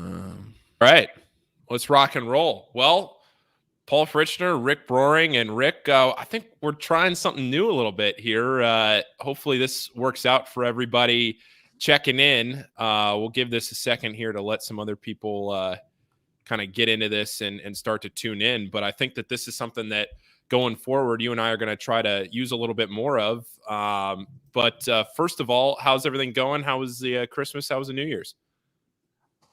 All right, let's rock and roll. Well, Paul Fritzner, Rick Broering, and Rick, I think we're trying something new a little bit here. Hopefully this works out for everybody checking in. We'll give this a second here to let some other people kind of get into this and start to tune in. But I think that this is something that going forward, you and I are going to try to use a little bit more of. But first of all, how's everything going? How was the Christmas? How was the New Year's?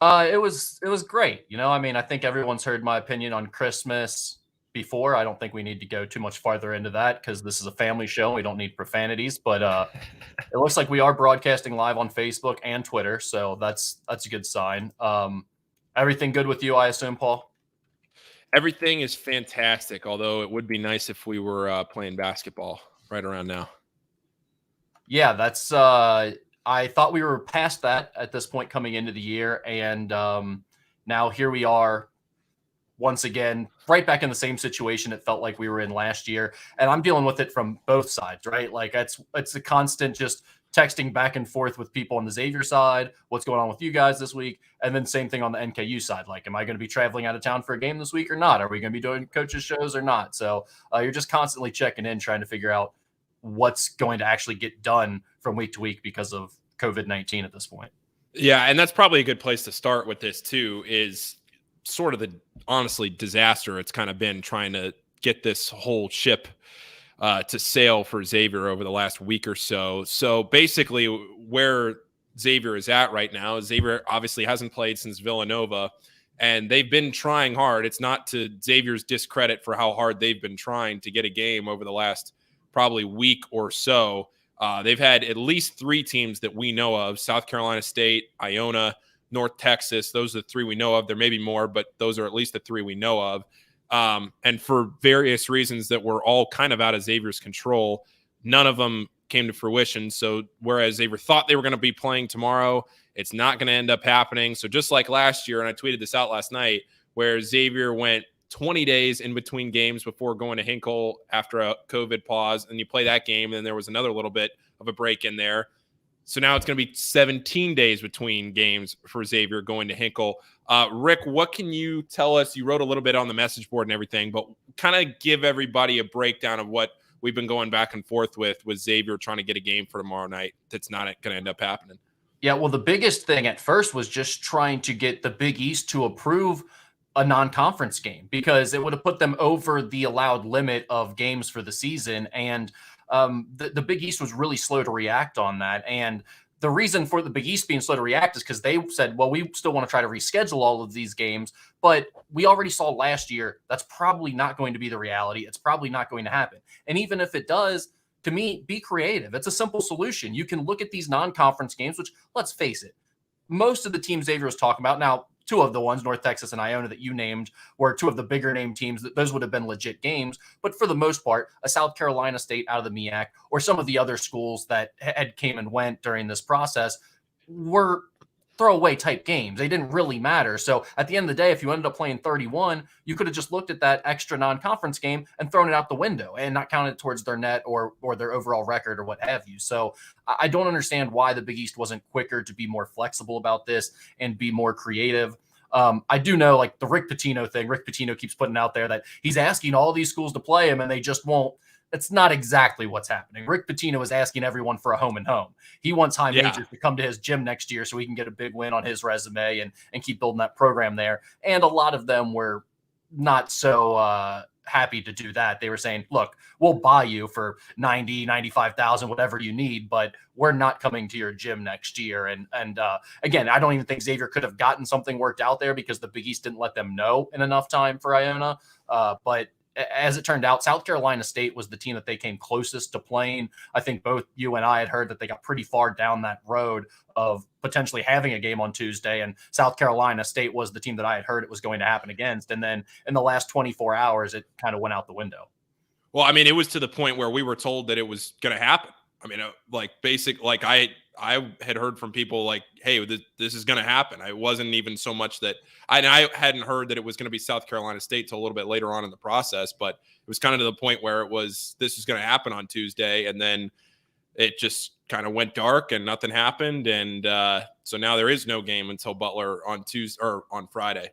It was great. I think everyone's heard my opinion on Christmas before. I don't think we need to go too much farther into that because this is a family show. We don't need profanities, but it looks like we are broadcasting live on Facebook and Twitter, so that's a good sign. Everything good with you, I assume, Paul? Everything is fantastic, although it would be nice if we were playing basketball right around now. Yeah, that's I thought we were past that at this point coming into the year, and now here we are once again, right back in the same situation it felt like we were in last year, and I'm dealing with it from both sides, right? Like it's a constant just texting back and forth with people on the Xavier side, what's going on with you guys this week, and then same thing on the NKU side. Like, am I going to be traveling out of town for a game this week or not? Are we going to be doing coaches shows or not? So you're just constantly checking in, trying to figure out what's going to actually get done from week to week because of COVID-19 at this point. Yeah, and that's probably a good place to start with this too, is sort of the honestly disaster it's kind of been trying to get this whole ship to sail for Xavier over the last week or so. So basically where Xavier is at right now, Xavier obviously hasn't played since Villanova, and they've been trying hard. It's not to Xavier's discredit for how hard they've been trying to get a game over the last probably week or so. They've had at least 3 teams that we know of: South Carolina State, Iona, North Texas. Those are the 3 we know of. There may be more, but those are at least the 3 we know of. And for various reasons that were all kind of out of Xavier's control, none of them came to fruition. So whereas Xavier thought they were going to be playing tomorrow, it's not going to end up happening. So just like last year, and I tweeted this out last night, where Xavier went 20 days in between games before going to Hinkle after a COVID pause, and you play that game, and then there was another little bit of a break in there. So now it's going to be 17 days between games for Xavier going to Hinkle. Rick, what can you tell us? You wrote a little bit on the message board and everything, but kind of give everybody a breakdown of what we've been going back and forth with Xavier trying to get a game for tomorrow night that's not going to end up happening. Yeah, well, the biggest thing at first was just trying to get the Big East to approve a non-conference game, because it would have put them over the allowed limit of games for the season. And the Big East was really slow to react on that. And the reason for the Big East being slow to react is because they said, well, we still want to try to reschedule all of these games, but we already saw last year that's probably not going to be the reality. It's probably not going to happen. And even if it does, to me, be creative. It's a simple solution. You can look at these non-conference games, which, let's face it, most of the teams Xavier was talking about now, 2 of the ones, North Texas and Iona, that you named were 2 of the bigger name teams. Those would have been legit games. But for the most part, a South Carolina State out of the MEAC or some of the other schools that had came and went during this process were throwaway type games. They didn't really matter. So at the end of the day, if you ended up playing 31, you could have just looked at that extra non-conference game and thrown it out the window and not counted it towards their net or their overall record or what have you. So I don't understand why the Big East wasn't quicker to be more flexible about this and be more creative. I do know, like, the Rick Pitino thing. Rick Pitino keeps putting out there that he's asking all these schools to play him and they just won't. It's not exactly what's happening. Rick Pitino is asking everyone for a home and home. He wants high majors to come to his gym next year so he can get a big win on his resume and keep building that program there. And a lot of them were not so happy to do that. They were saying, look, we'll buy you for 90, 95,000, whatever you need, but we're not coming to your gym next year. And again, I don't even think Xavier could have gotten something worked out there because the Big East didn't let them know in enough time for Iona. But as it turned out, South Carolina State was the team that they came closest to playing. I think both you and I had heard that they got pretty far down that road of potentially having a game on Tuesday, and South Carolina State was the team that I had heard it was going to happen against. And then in the last 24 hours, it kind of went out the window. Well, I mean, it was to the point where we were told that it was going to happen. I mean, I had heard from people like, hey, this is going to happen. It wasn't even so much that I hadn't heard that it was going to be South Carolina State till a little bit later on in the process, but it was kind of to the point where this is going to happen on Tuesday. And then it just kind of went dark and nothing happened. And so now there is no game until Butler on Tuesday or on Friday.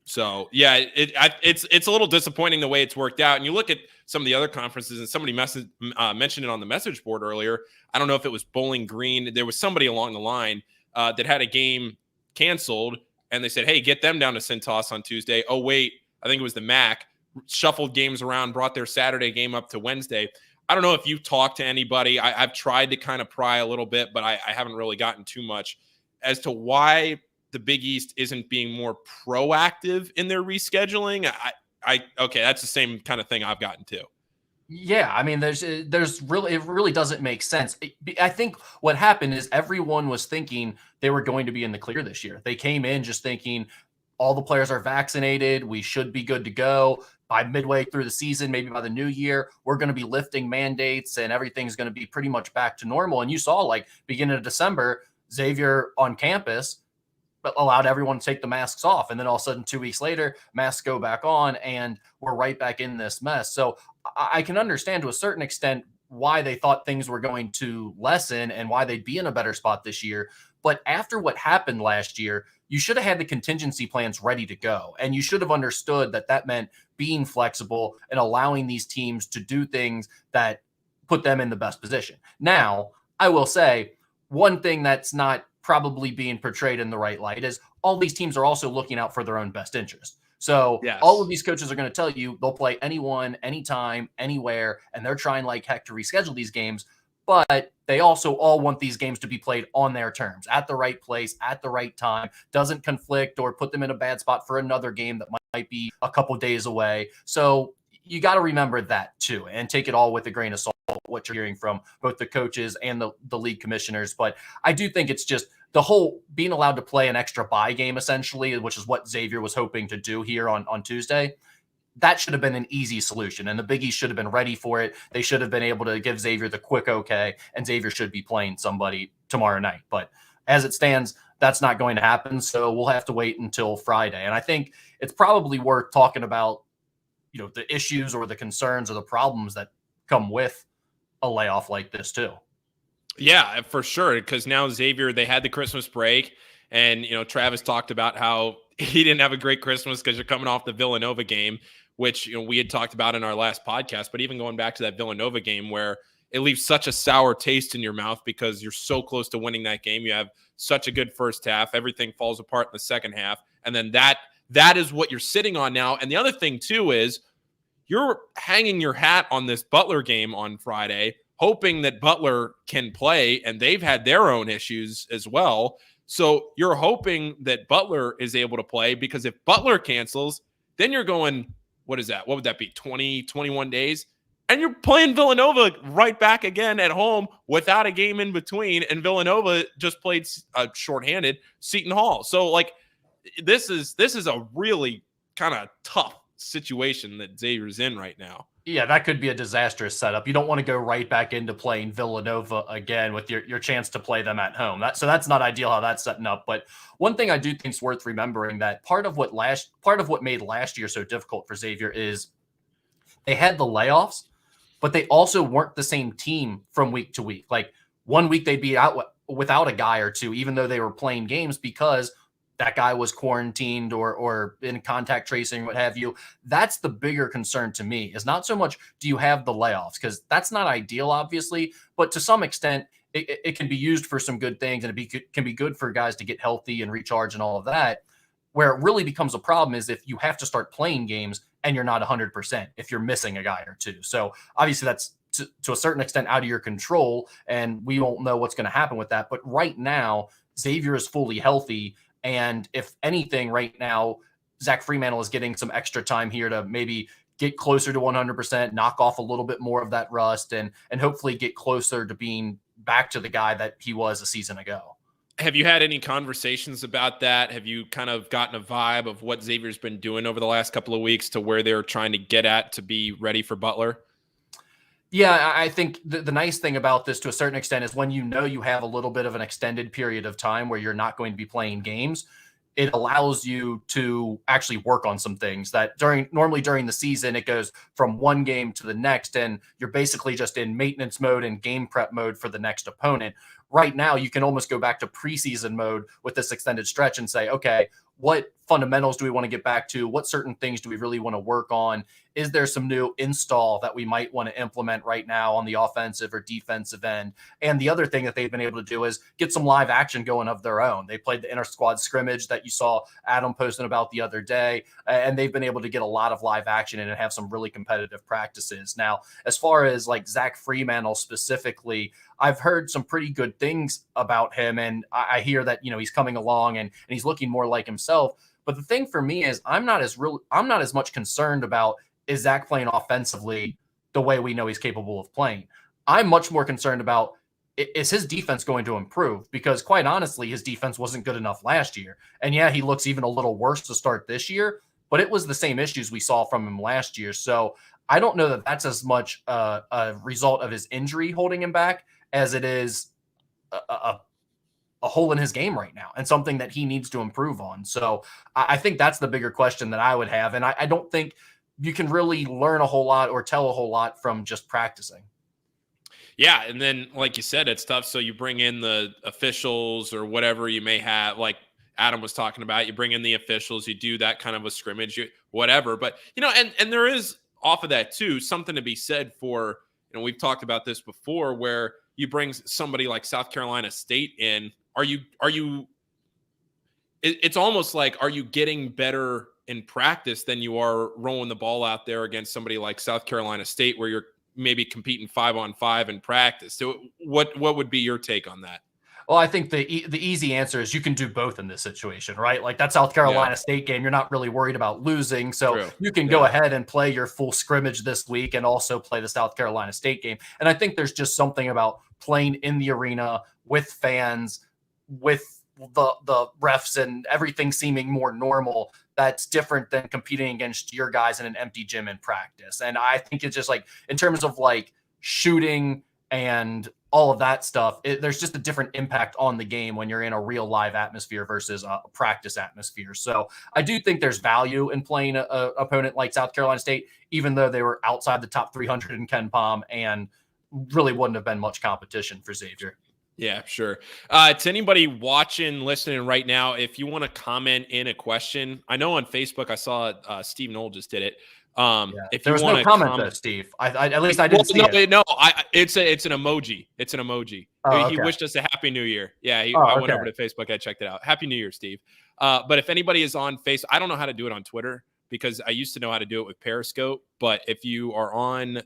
So yeah, it's a little disappointing the way it's worked out. And you look at some of the other conferences, and somebody mentioned it on the message board earlier. I don't know if it was Bowling Green. There was somebody along the line that had a game canceled, and they said, "Hey, get them down to Cintas on Tuesday." Oh wait, I think it was the MAC shuffled games around, brought their Saturday game up to Wednesday. I don't know if you've talked to anybody. I've tried to kind of pry a little bit, but I haven't really gotten too much as to why the Big East isn't being more proactive in their rescheduling. Okay, that's the same kind of thing I've gotten to. Yeah, I mean, there's really, it really doesn't make sense. I think what happened is everyone was thinking they were going to be in the clear this year. They came in just thinking all the players are vaccinated. We should be good to go by midway through the season. Maybe by the new year, we're going to be lifting mandates and everything's going to be pretty much back to normal. And you saw, like, beginning of December, Xavier on campus allowed everyone to take the masks off. And then all of a sudden, 2 weeks later, masks go back on and we're right back in this mess. So I can understand to a certain extent why they thought things were going to lessen and why they'd be in a better spot this year. But after what happened last year, you should have had the contingency plans ready to go. And you should have understood that that meant being flexible and allowing these teams to do things that put them in the best position. Now, I will say one thing that's not probably being portrayed in the right light is all these teams are also looking out for their own best interest. So yes, all of these coaches are going to tell you they'll play anyone, anytime, anywhere, and they're trying like heck to reschedule these games. But they also all want these games to be played on their terms, at the right place, at the right time, doesn't conflict or put them in a bad spot for another game that might be a couple days away. So you got to remember that too, and take it all with a grain of salt, what you're hearing from both the coaches and the league commissioners. But I do think it's just the whole being allowed to play an extra bye game, essentially, which is what Xavier was hoping to do here on Tuesday. That should have been an easy solution, and the Big East should have been ready for it. They should have been able to give Xavier the quick okay, and Xavier should be playing somebody tomorrow night. But as it stands, that's not going to happen, so we'll have to wait until Friday. And I think it's probably worth talking about, the issues or the concerns or the problems that come with a layoff like this too. Yeah, for sure. Because now Xavier, they had the Christmas break, and Travis talked about how he didn't have a great Christmas because you're coming off the Villanova game, which we had talked about in our last podcast. But even going back to that Villanova game, where it leaves such a sour taste in your mouth because you're so close to winning that game. You have such a good first half. Everything falls apart in the second half, and then that is what you're sitting on now. And the other thing too is you're hanging your hat on this Butler game on Friday, hoping that Butler can play, and they've had their own issues as well. So you're hoping that Butler is able to play, because if Butler cancels, then you're going, what is that? What would that be? 20, 21 days? And you're playing Villanova right back again at home without a game in between. And Villanova just played shorthanded Seton Hall. So like, this is a really kind of tough situation that Xavier's in right now. Yeah, that could be a disastrous setup. You don't want to go right back into playing Villanova again with your chance to play them at home. So that's not ideal how that's setting up. But one thing I do think is worth remembering, that part of what made last year so difficult for Xavier is they had the layoffs, but they also weren't the same team from week to week. Like 1 week they'd be out without a guy or two, even though they were playing games, because that guy was quarantined or in contact tracing, what have you. That's the bigger concern to me, is not so much do you have the layoffs, because that's not ideal, obviously, but to some extent it can be used for some good things, and can be good for guys to get healthy and recharge and all of that. Where it really becomes a problem is if you have to start playing games and you're not 100%, if you're missing a guy or two. So obviously that's to a certain extent out of your control, and we don't know what's going to happen with that. But right now, Xavier is fully healthy. And if anything, right now, Zach Fremantle is getting some extra time here to maybe get closer to 100%, knock off a little bit more of that rust, and hopefully get closer to being back to the guy that he was a season ago. Have you had any conversations about that? Have you kind of gotten a vibe of what Xavier's been doing over the last couple of weeks to where they're trying to get at to be ready for Butler? Yeah, I think the nice thing about this to a certain extent is when you have a little bit of an extended period of time where you're not going to be playing games, it allows you to actually work on some things that normally during the season, it goes from one game to the next, and you're basically just in maintenance mode and game prep mode for the next opponent. Right now, you can almost go back to preseason mode with this extended stretch and say, okay, what fundamentals do we want to get back to? What certain things do we really want to work on? Is there some new install that we might want to implement right now on the offensive or defensive end? And the other thing that they've been able to do is get some live action going of their own. They played the inter squad scrimmage that you saw Adam posting about the other day, and they've been able to get a lot of live action and have some really competitive practices. Now, as far as like Zach Fremantle specifically, I've heard some pretty good things about him, and I hear that, he's coming along and he's looking more like himself. But the thing for me is I'm not as much concerned about, is Zach playing offensively the way we know he's capable of playing. I'm much more concerned about, is his defense going to improve? Because quite honestly, his defense wasn't good enough last year. And yeah, he looks even a little worse to start this year, but it was the same issues we saw from him last year. So I don't know that that's as much a result of his injury holding him back as it is a hole in his game right now and something that he needs to improve on. So I think that's the bigger question that I would have. And I don't think you can really learn a whole lot or tell a whole lot from just practicing. Yeah. And then, like you said, it's tough. So you bring in the officials or whatever you may have, like Adam was talking about, you bring in the officials, you do that kind of a scrimmage, whatever. But, and there is off of that too, something to be said for, we've talked about this before, where you bring somebody like South Carolina State in. It's almost like, are you getting better in practice than you are rolling the ball out there against somebody like South Carolina State, where you're maybe competing 5-on-5 in practice? So what would be your take on that? Well, I think the easy answer is you can do both in this situation, right? Like that South Carolina State game, you're not really worried about losing. So you can go ahead and play your full scrimmage this week and also play the South Carolina State game. And I think there's just something about playing in the arena with fans, with the refs and everything seeming more normal, that's different than competing against your guys in an empty gym in practice. And I think it's just like, in terms of like shooting and all of that stuff, there's just a different impact on the game when you're in a real live atmosphere versus a practice atmosphere. So I do think there's value in playing an opponent like South Carolina State, even though they were outside the top 300 in Ken Pom and really wouldn't have been much competition for Xavier. Yeah, sure. To anybody watching, listening right now, if you want to comment in a question, I know on Facebook I saw Steve Knoll just did it. If there was no comment though, Steve. At least I didn't see it. No, it's an emoji. It's an emoji. He wished us a happy New Year. Yeah, I went over to Facebook. I checked it out. Happy New Year, Steve. But if anybody is on Facebook, I don't know how to do it on Twitter because I used to know how to do it with Periscope. But if you are on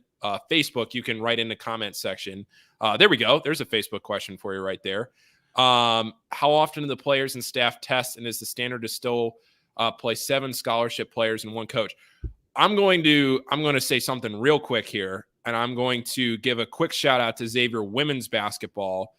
Facebook, you can write in the comment section. There we go. There's a Facebook question for you right there. How often do the players and staff test, and is the standard to still play 7 scholarship players and 1 coach? I'm going to say something real quick here, and I'm going to give a quick shout out to Xavier women's basketball,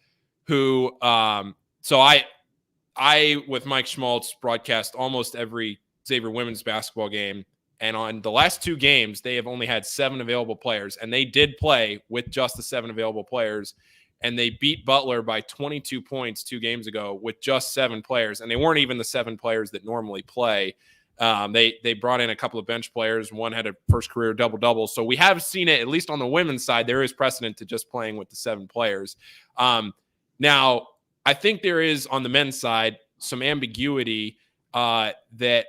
who so I with Mike Schmaltz broadcast almost every Xavier women's basketball game, and on the last 2 games they have only had 7 available players, and they did play with just the 7 available players, and they beat Butler by 22 points 2 games ago with just 7 players, and they weren't even the 7 players that normally play. They brought in a couple of bench players. One had a first career double-double. So we have seen it, at least on the women's side, there is precedent to just playing with the 7 players. Now, I think there is, on the men's side, some ambiguity that,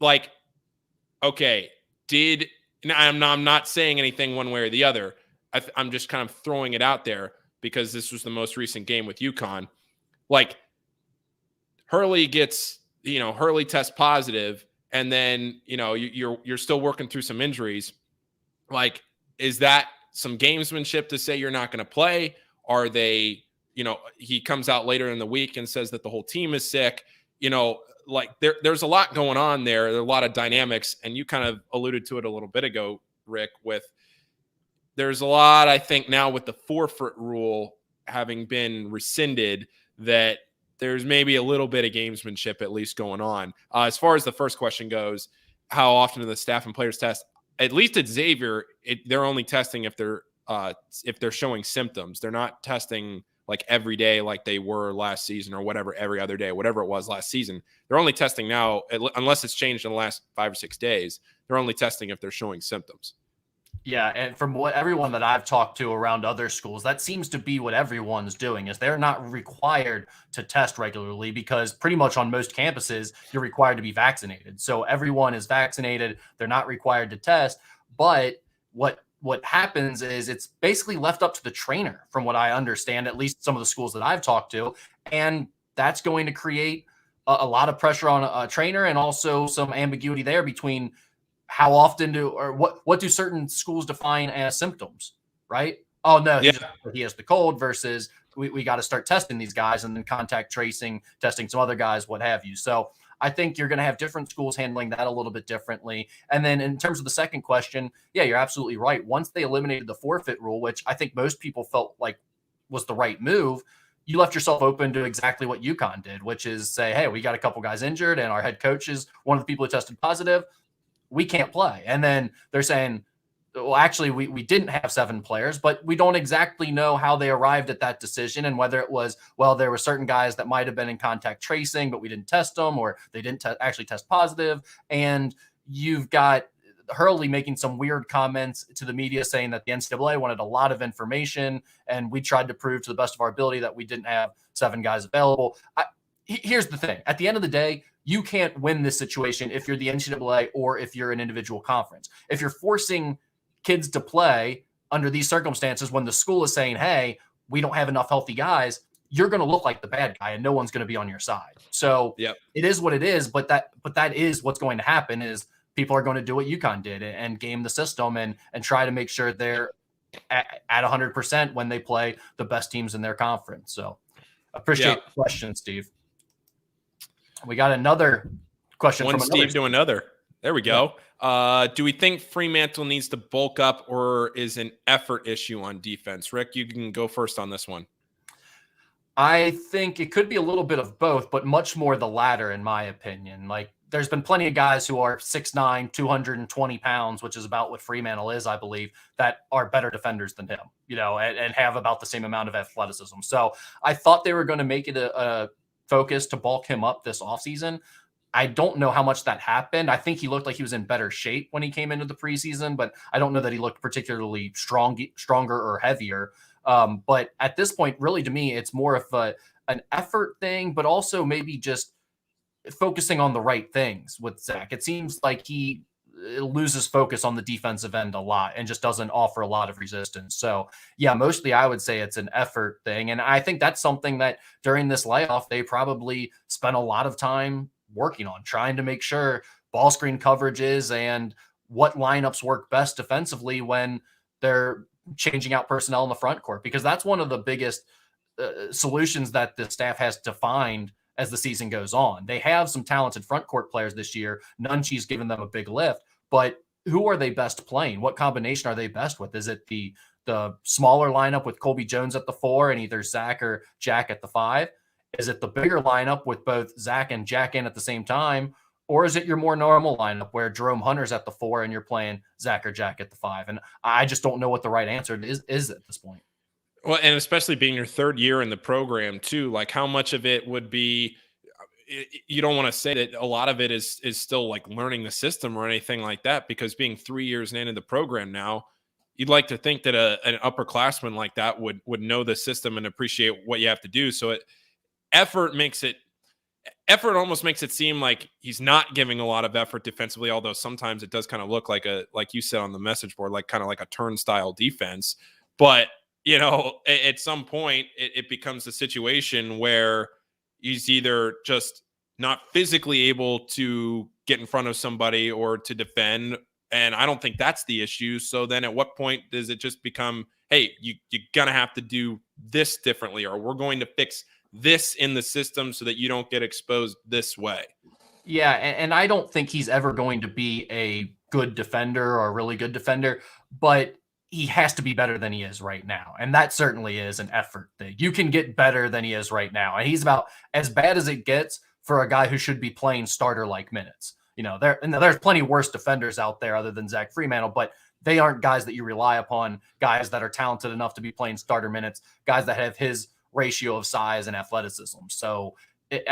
like, okay, I'm not saying anything one way or the other. I'm just kind of throwing it out there because this was the most recent game with UConn. Like, Hurley tests positive, and then, you're still working through some injuries. Like, is that some gamesmanship to say you're not going to play? Are they, he comes out later in the week and says that the whole team is sick, like there's a lot going on there. There are a lot of dynamics, and you kind of alluded to it a little bit ago, Rick, there's a lot, I think, now with the forfeit rule having been rescinded, that there's maybe a little bit of gamesmanship at least going on. As far as the first question goes, how often do the staff and players test? At least at Xavier, they're only testing if they're showing symptoms. They're not testing like every day like they were last season, or whatever, every other day, whatever it was last season. They're only testing now, unless it's changed in the last 5 or 6 days, they're only testing if they're showing symptoms. Yeah, and from what everyone that I've talked to around other schools, that seems to be what everyone's doing, is they're not required to test regularly, because pretty much on most campuses, you're required to be vaccinated. So everyone is vaccinated. They're not required to test. But what happens is it's basically left up to the trainer, from what I understand, at least some of the schools that I've talked to. And that's going to create a lot of pressure on a trainer, and also some ambiguity there between how often what do certain schools define as symptoms, right? Oh no, Yeah. he has the cold, versus we got to start testing these guys, and then contact tracing, testing some other guys, what have you. So I think you're going to have different schools handling that a little bit differently. And then in terms of the second question, yeah, you're absolutely right. Once they eliminated the forfeit rule, which I think most people felt like was the right move, you left yourself open to exactly what UConn did, which is say, hey, we got a couple guys injured, and our head coach is one of the people who tested positive. We can't play. And then they're saying, well, actually, we didn't have 7 players, but we don't exactly know how they arrived at that decision, and whether it was, well, there were certain guys that might have been in contact tracing, but we didn't test them, or they didn't actually test positive. And you've got Hurley making some weird comments to the media saying that the NCAA wanted a lot of information, and we tried to prove to the best of our ability that we didn't have 7 guys available. Here's the thing. At the end of the day, you can't win this situation if you're the NCAA or if you're an individual conference. If you're forcing kids to play under these circumstances when the school is saying, hey, we don't have enough healthy guys, you're going to look like the bad guy, and no one's going to be on your side. So It is what it is, but that is what's going to happen, is people are going to do what UConn did and game the system and try to make sure they're at 100% when they play the best teams in their conference. So appreciate the question, Steve. We got another question from Steve to another. There we go. Do we think Fremantle needs to bulk up, or is an effort issue on defense? Rick, you can go first on this one. I think it could be a little bit of both, but much more the latter, in my opinion. Like, there's been plenty of guys who are 6'9", 220 pounds, which is about what Fremantle is, I believe, that are better defenders than him, and have about the same amount of athleticism. So I thought they were going to make it a focus to bulk him up this offseason. I don't know how much that happened. I think he looked like he was in better shape when he came into the preseason, but I don't know that he looked particularly stronger or heavier. But at this point, really, to me, it's more of an effort thing, but also maybe just focusing on the right things with Zach. It seems like he loses focus on the defensive end a lot and just doesn't offer a lot of resistance. So yeah, mostly I would say it's an effort thing. And I think that's something that during this layoff, they probably spent a lot of time working on, trying to make sure ball screen coverages and what lineups work best defensively when they're changing out personnel in the front court, because that's one of the biggest solutions that the staff has to find as the season goes on. They have some talented front court players this year. Nunchi's given them a big lift, but who are they best playing? What combination are they best with? Is it the smaller lineup with Colby Jones at the 4 and either Zach or Jack at the 5? Is it the bigger lineup with both Zach and Jack in at the same time? Or is it your more normal lineup where Jerome Hunter's at the 4 and you're playing Zach or Jack at the 5? And I just don't know what the right answer is at this point. Well, and especially being your third year in the program too, like how much of it would be, you don't want to say that a lot of it is still like learning the system or anything like that, because being 3 years into the program now, you'd like to think that an upperclassman like that would know the system and appreciate what you have to do. So effort almost makes it seem like he's not giving a lot of effort defensively, although sometimes it does kind of look like like you said on the message board, like kind of like a turnstile defense. But at some point it becomes a situation where he's either just not physically able to get in front of somebody or to defend. And I don't think that's the issue. So then at what point does it just become, hey, you're going to have to do this differently, or we're going to fix this in the system so that you don't get exposed this way? Yeah, and I don't think he's ever going to be a good defender or a really good defender, but he has to be better than he is right now. And that certainly is an effort thing. You can get better than he is right now. And he's about as bad as it gets for a guy who should be playing starter-like minutes. There's plenty worse defenders out there other than Zach Fremantle, but they aren't guys that you rely upon, guys that are talented enough to be playing starter minutes, guys that have his ratio of size and athleticism. So it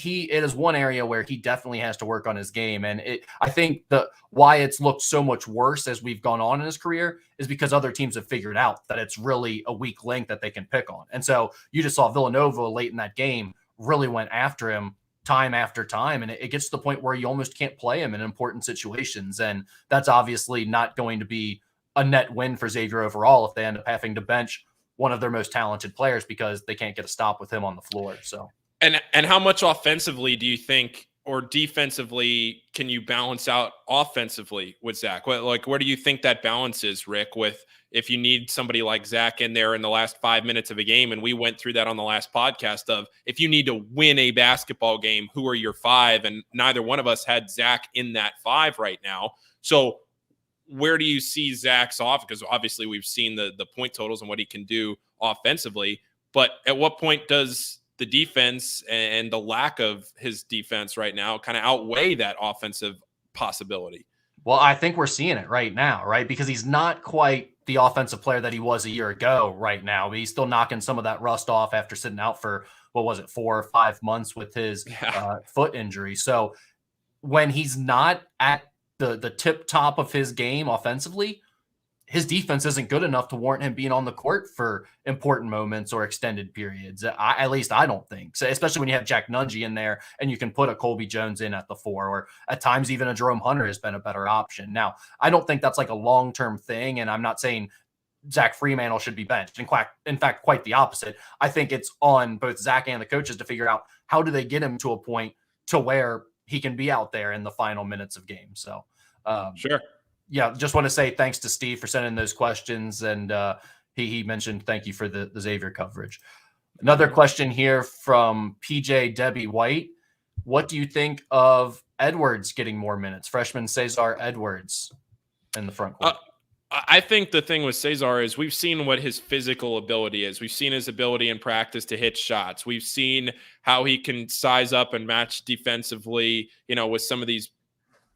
is one area where he definitely has to work on his game. And I think why it's looked so much worse as we've gone on in his career is because other teams have figured out that it's really a weak link that they can pick on. And so you just saw Villanova late in that game really went after him time after time. And it gets to the point where you almost can't play him in important situations. And that's obviously not going to be a net win for Xavier overall if they end up having to bench one of their most talented players because they can't get a stop with him on the floor. So. And how much offensively do you think, or defensively, can you balance out offensively with Zach? Where do you think that balance is, Rick, with if you need somebody like Zach in there in the last 5 minutes of a game? And we went through that on the last podcast of if you need to win a basketball game, who are your five? And neither one of us had Zach in that five right now. So where do you see Zach's off? Because obviously we've seen the point totals and what he can do offensively. But at what point does the defense and the lack of his defense right now kind of outweigh that offensive possibility? Well, I think we're seeing it right now, right? Because he's not quite the offensive player that he was a year ago right now. But he's still knocking some of that rust off after sitting out for, 4 or 5 months with his foot injury. So when he's not at the tip top of his game offensively, his defense isn't good enough to warrant him being on the court for important moments or extended periods. At least I don't think so, especially when you have Jack Nungy in there and you can put a Colby Jones in at the 4, or at times even a Jerome Hunter has been a better option. Now, I don't think that's like a long-term thing. And I'm not saying Zach Fremantle should be benched. In fact, quite the opposite. I think it's on both Zach and the coaches to figure out how do they get him to a point to where he can be out there in the final minutes of games. So, sure. Yeah, just want to say thanks to Steve for sending those questions. And he mentioned thank you for the Xavier coverage. Another question here from PJ Debbie White. What do you think of Edwards getting more minutes? Freshman Cesar Edwards in the front court. I think the thing with Cesar is we've seen what his physical ability is. We've seen his ability in practice to hit shots. We've seen how he can size up and match defensively, with some of these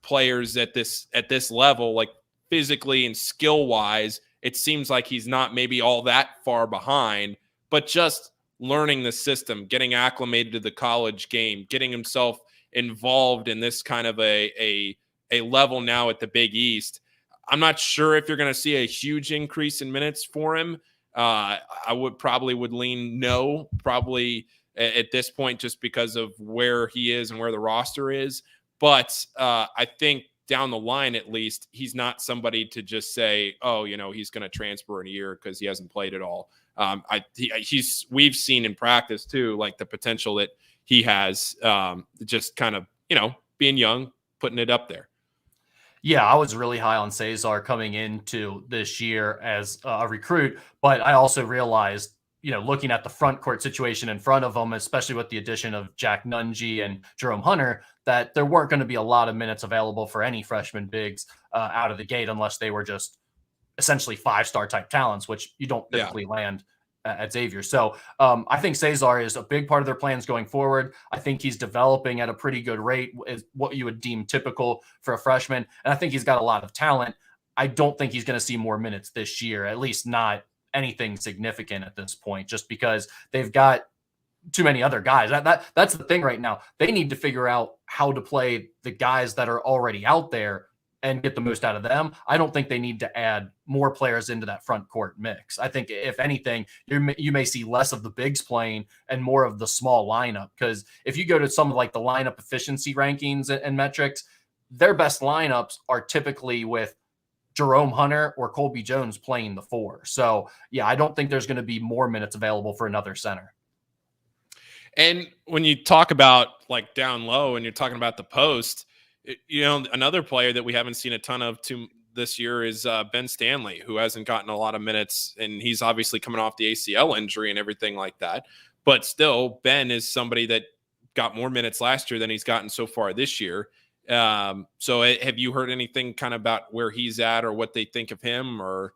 players at this level, like physically and skill wise. It seems like he's not maybe all that far behind, but just learning the system, getting acclimated to the college game, getting himself involved in this kind of a level now at the Big East. I'm not sure if you're going to see a huge increase in minutes for him. I would lean no, probably at this point, just because of where he is and where the roster is. But I think down the line, at least, he's not somebody to just say, oh, he's going to transfer in a year because he hasn't played at all. We've seen in practice too, like the potential that he has, just kind of, being young, putting it up there. Yeah, I was really high on Cesar coming into this year as a recruit, but I also realized, looking at the front court situation in front of him, especially with the addition of Jack Nungy and Jerome Hunter, that there weren't going to be a lot of minutes available for any freshman bigs out of the gate unless they were just essentially 5-star type talents, which you don't typically land at Xavier. So I think Cesar is a big part of their plans going forward. I think he's developing at a pretty good rate, is what you would deem typical for a freshman. And I think he's got a lot of talent. I don't think he's going to see more minutes this year, at least not anything significant at this point, just because they've got too many other guys. That's the thing right now. They need to figure out how to play the guys that are already out there and get the most out of them. I don't think they need to add more players into that front court mix. I think if anything, you may see less of the bigs playing and more of the small lineup. Because if you go to some of like the lineup efficiency rankings and metrics, their best lineups are typically with Jerome Hunter or Colby Jones playing the 4. So yeah, I don't think there's going to be more minutes available for another center. And when you talk about like down low and you're talking about the post, another player that we haven't seen a ton of this year is Ben Stanley, who hasn't gotten a lot of minutes, and he's obviously coming off the ACL injury and everything like that. But still, Ben is somebody that got more minutes last year than he's gotten so far this year. So have you heard anything kind of about where he's at or what they think of him, or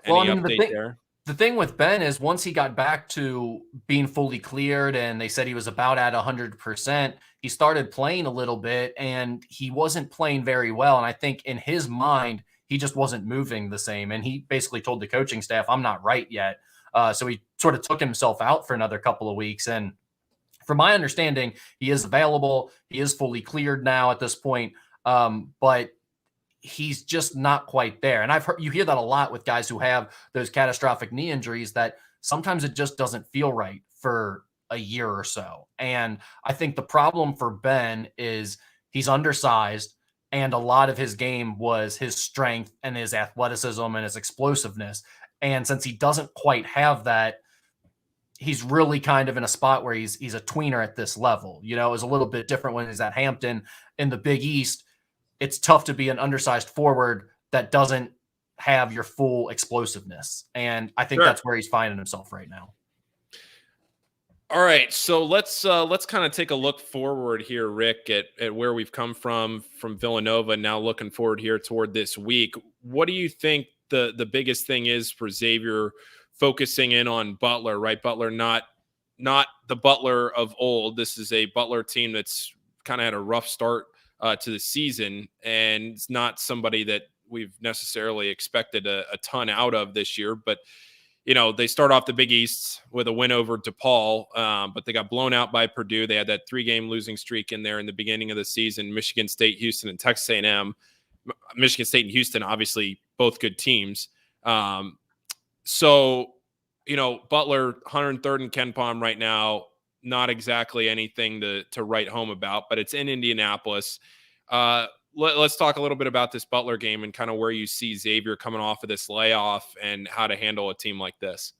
any update there? The thing with Ben is once he got back to being fully cleared and they said he was about at 100%, he started playing a little bit and he wasn't playing very well. And I think in his mind, he just wasn't moving the same. And he basically told the coaching staff, I'm not right yet. So he sort of took himself out for another couple of weeks. And from my understanding, he is available. He is fully cleared now at this point. But he's just not quite there. And I've heard you hear that a lot with guys who have those catastrophic knee injuries, that sometimes it just doesn't feel right for a year or so. And I think the problem for Ben is he's undersized, and a lot of his game was his strength and his athleticism and his explosiveness. And since he doesn't quite have that, he's really kind of in a spot where he's a tweener at this level. You know, it was a little bit different when he's at Hampton in the Big East. It's tough to be an undersized forward that doesn't have your full explosiveness. And I think that's where he's finding himself right now. All right, so let's kind of take a look forward here, Rick, at where we've come from Villanova, now looking forward here toward this week. What do you think the biggest thing is for Xavier focusing in on Butler, right? Butler, not the Butler of old. This is a Butler team that's kind of had a rough start to the season, and it's not somebody that we've necessarily expected a ton out of this year. But you know, they start off the Big East with a win over DePaul, but they got blown out by Purdue. They had that 3-game losing streak in there in the beginning of the season. Michigan State, Houston, and Texas A&M. Michigan State and Houston, obviously, both good teams. So, you know, Butler, 103rd in Ken Palm right now, not exactly anything to write home about, but it's in Indianapolis. Let's talk a little bit about this Butler game and kind of where you see Xavier coming off of this layoff and how to handle a team like this.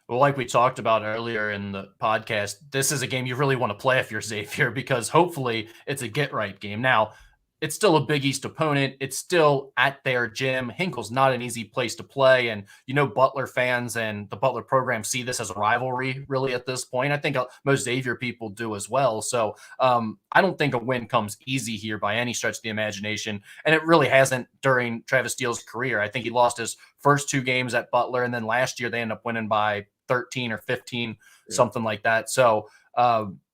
Well, like we talked about earlier in the podcast, this is a game you really want to play if you're Xavier, because hopefully it's a get-right game. Now, it's still a Big East opponent. It's still at their gym. Hinkle's not an easy place to play. And, you know, Butler fans and the Butler program see this as a rivalry, really, at this point. I think most Xavier people do as well. So I don't think a win comes easy here by any stretch of the imagination. And it really hasn't during Travis Steele's career. I think he lost his first 2 games at Butler. And then last year they ended up winning by 13 or 15, something like that. So,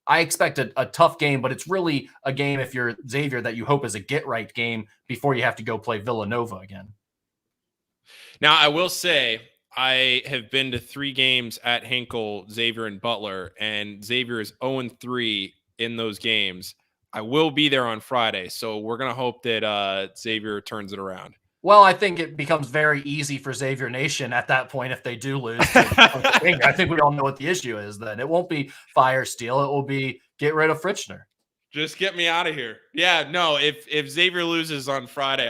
I expect a tough game, but it's really a game, if you're Xavier, that you hope is a get-right game before you have to go play Villanova again. Now, I will say I have been to 3 games at Hinkle, Xavier, and Butler, and Xavier is 0-3 in those games. I will be there on Friday, so we're going to hope that Xavier turns it around. Well, I think it becomes very easy for Xavier Nation at that point if they do lose. I think we all know what the issue is then. It won't be fire Steele. It will be get rid of Fritchner. Just get me out of here. Yeah, no, if Xavier loses on Friday,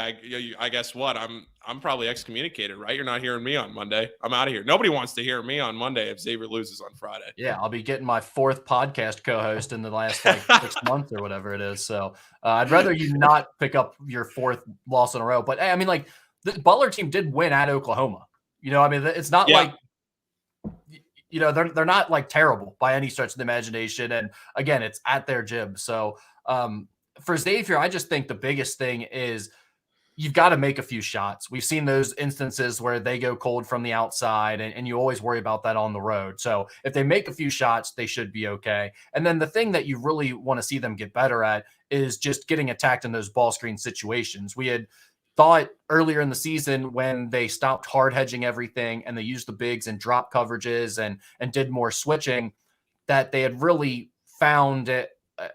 I guess what? I'm probably excommunicated, right? You're not hearing me on Monday. I'm out of here. Nobody wants to hear me on Monday if Xavier loses on Friday. Yeah, I'll be getting my 4th podcast co-host in the last 6 months or whatever it is. So I'd rather you not pick up your 4th loss in a row. But I mean, like, the Butler team did win at Oklahoma. You know, I mean, it's not like, you know, they're not like terrible by any stretch of the imagination. And again, it's at their gym. So for Xavier, I just think the biggest thing is you've got to make a few shots. We've seen those instances where they go cold from the outside, and you always worry about that on the road. So if they make a few shots, they should be okay. And then the thing that you really want to see them get better at is just getting attacked in those ball screen situations. We had thought earlier in the season, when they stopped hard hedging everything and they used the bigs and drop coverages and did more switching, that they had really found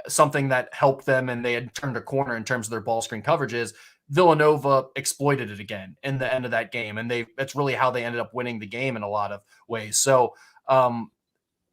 something that helped them, and they had turned a corner in terms of their ball screen coverages. Villanova exploited it again in the end of that game, and that's really how they ended up winning the game in a lot of ways. So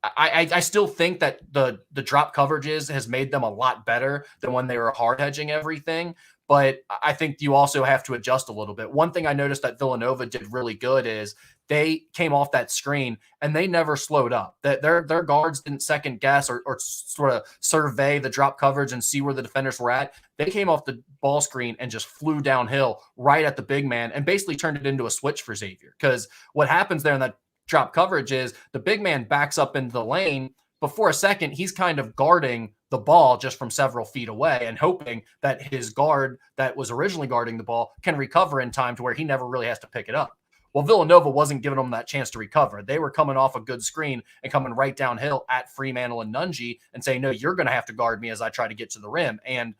I still think that the drop coverages has made them a lot better than when they were hard hedging everything. But I think you also have to adjust a little bit. One thing I noticed that Villanova did really good is they came off that screen and they never slowed up. That their guards didn't second guess or sort of survey the drop coverage and see where the defenders were at. They came off the ball screen and just flew downhill right at the big man and basically turned it into a switch for Xavier. Because what happens there in that drop coverage is the big man backs up into the lane. Before a second, he's kind of guarding the ball just from several feet away and hoping that his guard that was originally guarding the ball can recover in time to where he never really has to pick it up. Well, Villanova wasn't giving them that chance to recover. They were coming off a good screen and coming right downhill at Fremantle and Nunge and saying, no, you're going to have to guard me as I try to get to the rim. And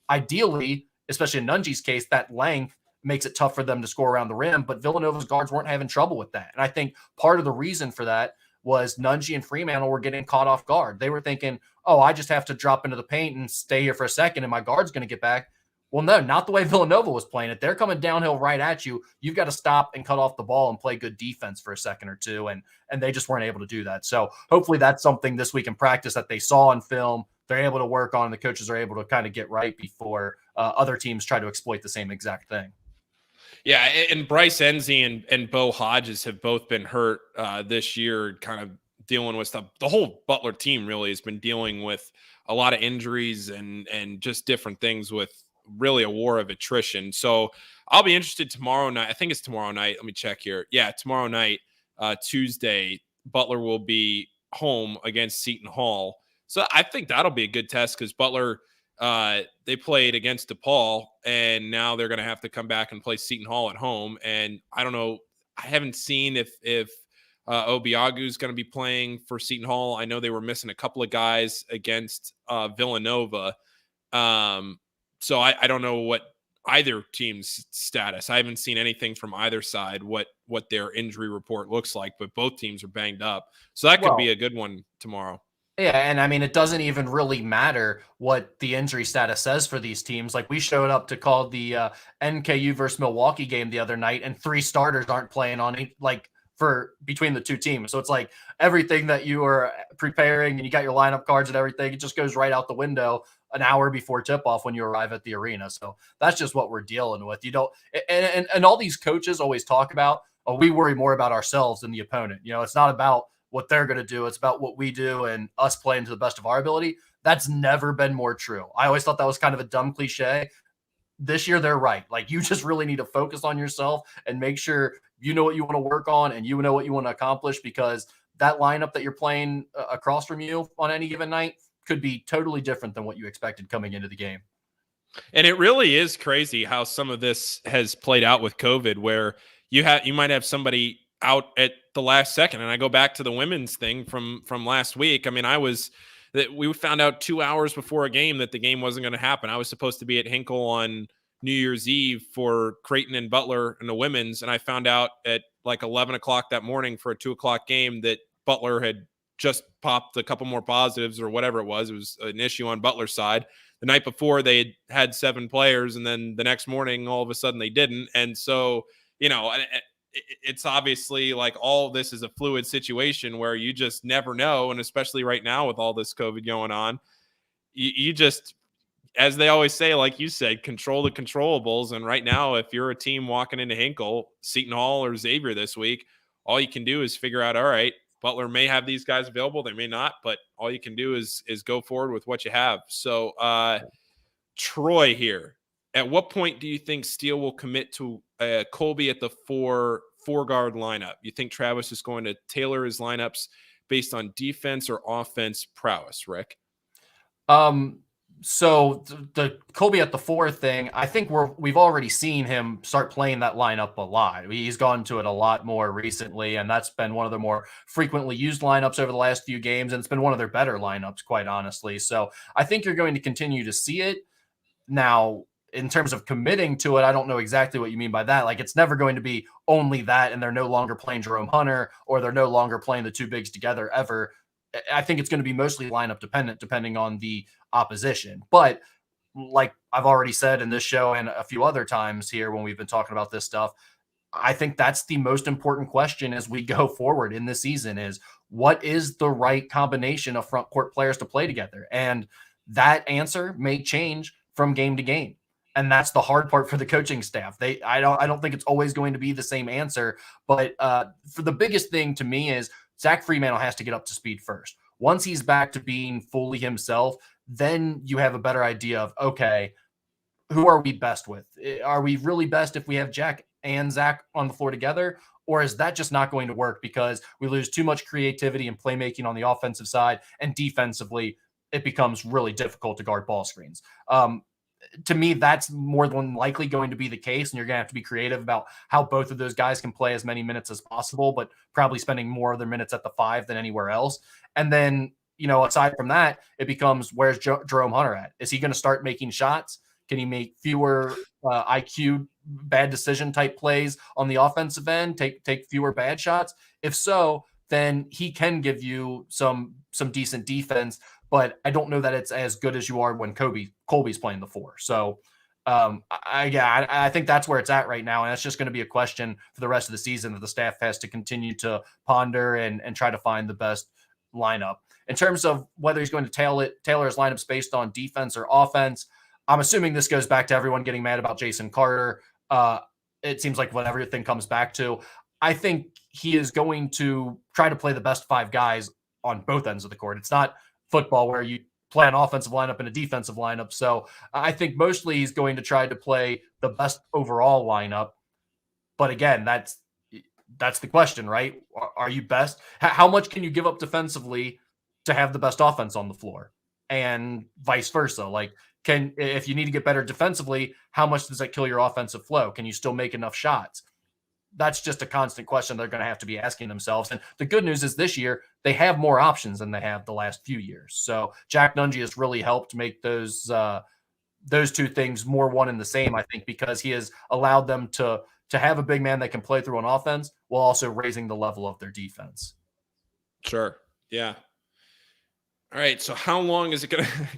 ideally, especially in Nunge's case, that length makes it tough for them to score around the rim. But Villanova's guards weren't having trouble with that. And I think part of the reason for that was Nungy and Fremantle were getting caught off guard. They were thinking, oh, I just have to drop into the paint and stay here for a second and my guard's going to get back. Well, no, not the way Villanova was playing it. They're coming downhill right at you. You've got to stop and cut off the ball and play good defense for a second or two. And they just weren't able to do that. So hopefully that's something this week in practice that they saw on film, they're able to work on, and the coaches are able to kind of get right before other teams try to exploit the same exact thing. Yeah, and Bryce Enzi and Bo Hodges have both been hurt this year, kind of dealing with stuff. The whole Butler team really has been dealing with a lot of injuries and just different things with really a war of attrition. So I'll be interested tomorrow night. I think it's tomorrow night. Let me check here. Yeah, tomorrow night, Tuesday, Butler will be home against Seton Hall. So I think that'll be a good test because Butler, they played against DePaul, and now they're going to have to come back and play Seton Hall at home. And I don't know. I haven't seen if Obiagu is going to be playing for Seton Hall. I know they were missing a couple of guys against Villanova. So I don't know what either team's status. I haven't seen anything from either side, what their injury report looks like, but both teams are banged up. So that could be a good one tomorrow. Yeah, and I mean, it doesn't even really matter what the injury status says for these teams. Like, we showed up to call the NKU versus Milwaukee game the other night, and 3 starters aren't playing on it, like, for between the 2 teams. So it's like everything that you were preparing and you got your lineup cards and everything, it just goes right out the window an hour before tip-off when you arrive at the arena. So that's just what we're dealing with. You don't, and all these coaches always talk about, oh, we worry more about ourselves than the opponent. You know, it's not about what they're going to do. It's about what we do and us playing to the best of our ability. That's never been more true. I always thought that was kind of a dumb cliche. This year, they're right. Like, you just really need to focus on yourself and make sure you know what you want to work on and you know what you want to accomplish, because that lineup that you're playing across from you on any given night could be totally different than what you expected coming into the game. And it really is crazy how some of this has played out with COVID, where you might have somebody out at the last second. And I go back to the women's thing from last week. I mean, we found out 2 hours before a game that the game wasn't going to happen. I was supposed to be at Hinkle on New Year's Eve for Creighton and Butler and the women's, and I found out at like 11 o'clock that morning for a 2 o'clock game that Butler had just popped a couple more positives or whatever it was. It was an issue on Butler's side. The night before they had 7 players, and then the next morning all of a sudden they didn't. And so, you know, it's obviously like all this is a fluid situation where you just never know. And especially right now with all this COVID going on, you just, as they always say, like you said, control the controllables. And right now, if you're a team walking into Hinkle, Seton Hall or Xavier this week, all you can do is figure out, all right, Butler may have these guys available. They may not, but all you can do is go forward with what you have. So Troy here, at what point do you think Steele will commit to Colby at the four guard lineup? You think Travis is going to tailor his lineups based on defense or offense prowess, Rick? So the Colby at the 4 thing, I think we've already seen him start playing that lineup a lot. He's gone to it a lot more recently, and that's been one of the more frequently used lineups over the last few games, and it's been one of their better lineups, quite honestly. So I think you're going to continue to see it. Now, in terms of committing to it, I don't know exactly what you mean by that. Like, it's never going to be only that, and they're no longer playing Jerome Hunter, or they're no longer playing the 2 bigs together ever. I think it's going to be mostly lineup dependent, depending on the opposition. But like I've already said in this show and a few other times here when we've been talking about this stuff, I think that's the most important question as we go forward in this season is, what is the right combination of front court players to play together? And that answer may change from game to game. And that's the hard part for the coaching staff. I don't think it's always going to be the same answer. But for the biggest thing to me is Zach Fremantle has to get up to speed first. Once he's back to being fully himself, then you have a better idea of, okay, who are we best with? Are we really best if we have Jack and Zach on the floor together? Or is that just not going to work because we lose too much creativity and playmaking on the offensive side, and defensively it becomes really difficult to guard ball screens? To me, that's more than likely going to be the case, and you're going to have to be creative about how both of those guys can play as many minutes as possible, but probably spending more of their minutes at the 5 than anywhere else. And then, you know, aside from that, it becomes, where's Jerome Hunter at? Is he going to start making shots? Can he make fewer IQ bad decision type plays on the offensive end? Take fewer bad shots? If so, then he can give you some decent defense. But I don't know that it's as good as you are when Colby's playing the four. So I think that's where it's at right now, and that's just going to be a question for the rest of the season that the staff has to continue to ponder and try to find the best lineup. In terms of whether he's going to tailor his lineups based on defense or offense, I'm assuming this goes back to everyone getting mad about Jason Carter. It seems like what everything comes back to. I think he is going to try to play the best five guys on both ends of the court. It's not football where you play an offensive lineup and a defensive lineup. So I think mostly he's going to try to play the best overall lineup. But again, that's the question, right? Are you best? How much can you give up defensively to have the best offense on the floor, and vice versa? Like, if you need to get better defensively, how much does that kill your offensive flow? Can you still make enough shots? That's just a constant question they're going to have to be asking themselves. And the good news is this year, they have more options than they have the last few years. So Jack Nungy has really helped make those two things more one and the same, I think, because he has allowed them to have a big man that can play through on offense while also raising the level of their defense. Sure. Yeah. All right. So how long is it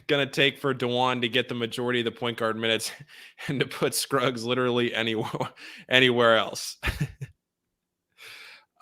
gonna take for DeJuan to get the majority of the point guard minutes and to put Scruggs literally anywhere else?